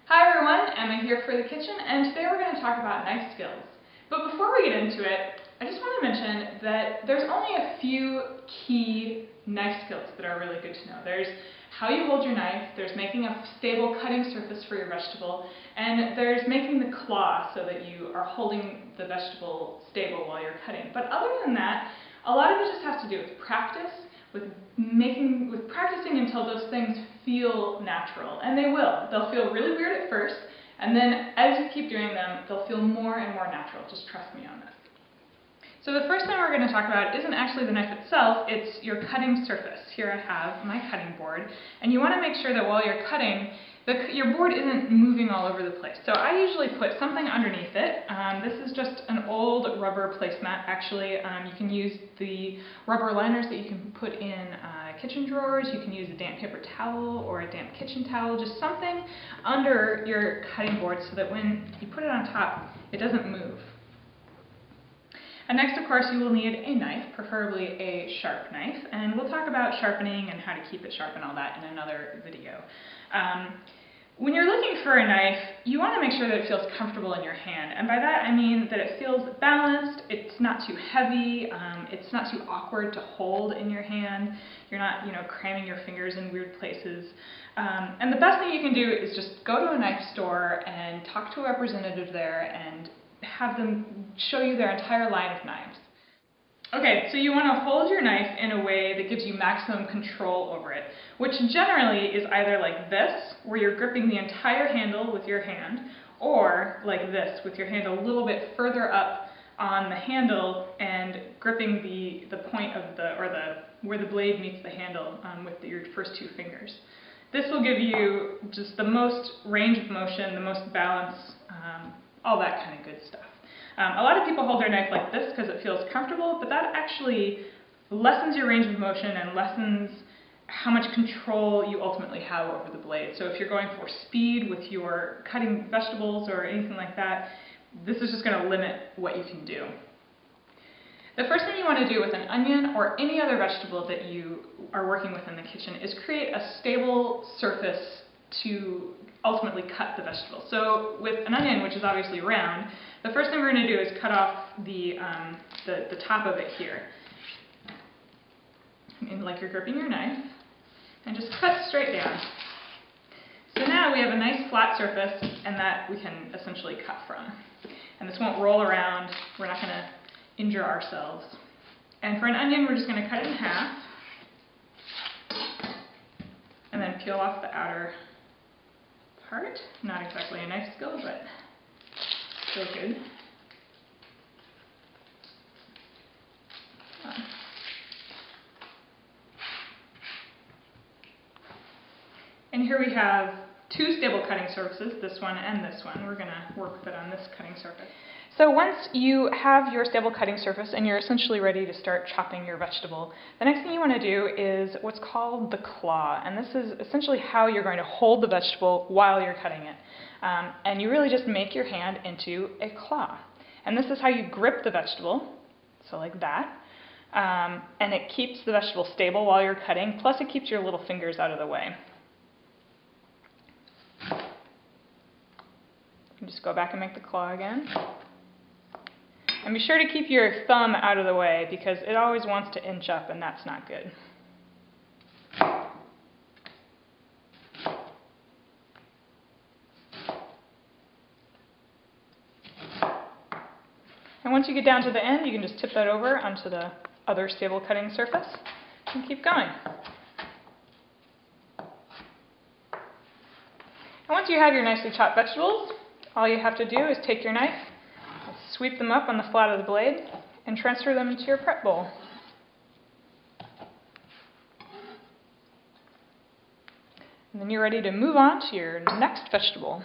Hi everyone, Emma here for The Kitchen, and today we're going to talk about knife skills. But before we get into it, I just want to mention that there's only a few key knife skills that are really good to know. There's how you hold your knife, there's making a stable cutting surface for your vegetable, and there's making the claw so that you are holding the vegetable stable while you're cutting. But other than that, a lot of it just has to do with practice, with practicing until those things feel natural, and they will. They'll feel really weird at first, and then as you keep doing them, they'll feel more and more natural. Just trust me on that. So the first thing we're going to talk about isn't actually the knife itself, it's your cutting surface. Here I have my cutting board, and you want to make sure that while you're cutting, your board isn't moving all over the place. So I usually put something underneath it. This is just an old rubber placemat. Actually, you can use the rubber liners that you can put in kitchen drawers. You can use a damp paper towel or a damp kitchen towel, just something under your cutting board so that when you put it on top, it doesn't move. And next, of course, you will need a knife, preferably a sharp knife, and we'll talk about sharpening and how to keep it sharp and all that in another video. When you're looking for a knife, you want to make sure that it feels comfortable in your hand, and by that I mean that it feels balanced, it's not too heavy, it's not too awkward to hold in your hand, you're not, cramming your fingers in weird places. And the best thing you can do is just go to a knife store and talk to a representative there and have them show you their entire line of knives. Okay, so you want to hold your knife in a way that gives you maximum control over it, which generally is either like this, where you're gripping the entire handle with your hand, or like this, with your hand a little bit further up on the handle and gripping the point of where the blade meets the handle with your first two fingers. This will give you just the most range of motion, the most balance, all that kind of good stuff. A lot of people hold their knife like this because it feels comfortable, but that actually lessens your range of motion and lessens how much control you ultimately have over the blade. So if you're going for speed with your cutting vegetables or anything like that, this is just going to limit what you can do. The first thing you want to do with an onion or any other vegetable that you are working with in the kitchen is create a stable surface to ultimately cut the vegetable. So with an onion, which is obviously round, the first thing we're going to do is cut off the top of it here. And like you're gripping your knife, and just cut straight down. So now we have a nice flat surface, and that we can essentially cut from. And this won't roll around, we're not going to injure ourselves. And for an onion, we're just going to cut it in half, and then peel off the outer part. Not exactly a knife skill, but still good. And here we have two stable cutting surfaces, this one and this one. We're going to work with it on this cutting surface. So once you have your stable cutting surface and you're essentially ready to start chopping your vegetable, the next thing you want to do is what's called the claw. And this is essentially how you're going to hold the vegetable while you're cutting it. And you really just make your hand into a claw. And this is how you grip the vegetable, so like that. And it keeps the vegetable stable while you're cutting, plus it keeps your little fingers out of the way. You just go back and make the claw again. And be sure to keep your thumb out of the way because it always wants to inch up and that's not good. And once you get down to the end, you can just tip that over onto the other stable cutting surface and keep going. And once you have your nicely chopped vegetables, all you have to do is take your knife, sweep them up on the flat of the blade, and transfer them into your prep bowl. And then you're ready to move on to your next vegetable.